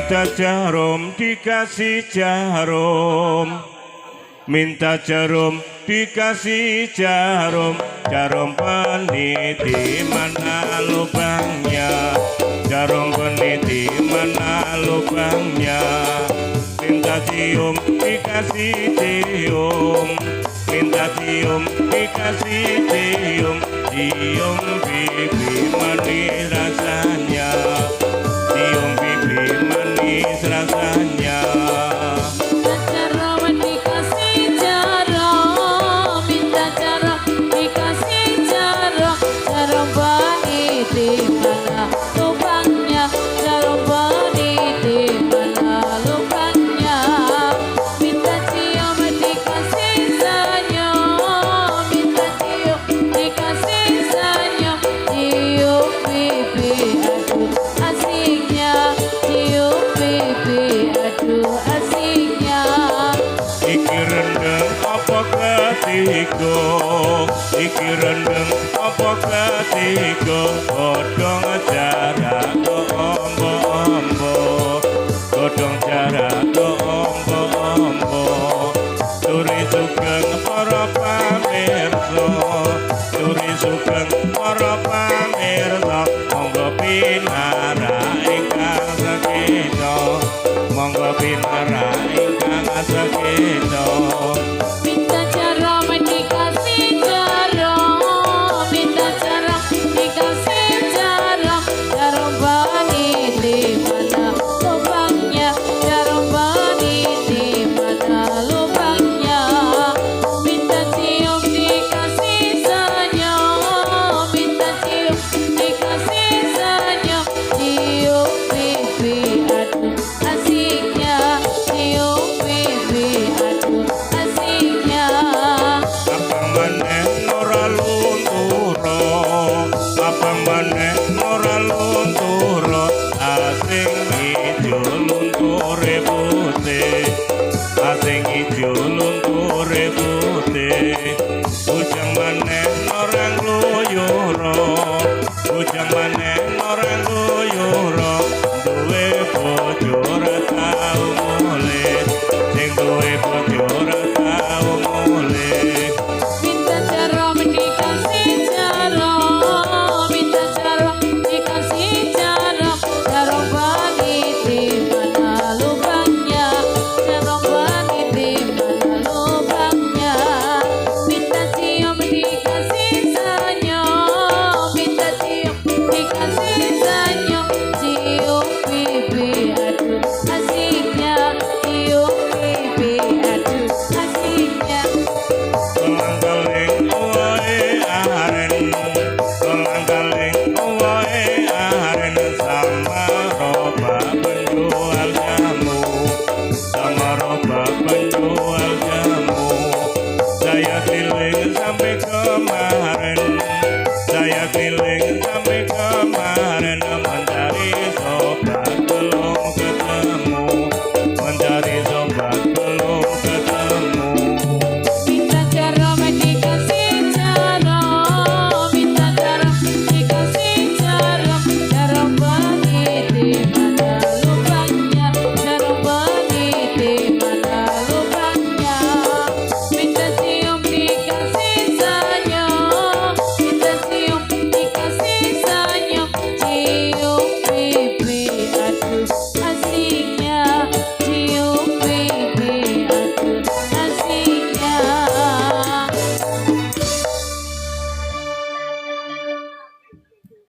minta jarum dikasih jarum, minta jarum dikasih jarum, jarum peniti mana lubangnya, jarum peniti mana lubangnya, minta cium dikasih cium, minta cium dikasih cium, cium pipi manis rasanya, cium pipi manis rasanya. Iki rendeng apa ketiga godhong jarak ombo-ombo, godhong jarak ombo-ombo, suri sugeng para pamirsa, suri sugeng para pamirsa, monggo pinara ingkang sekita, monggo pinara ingkang sekita.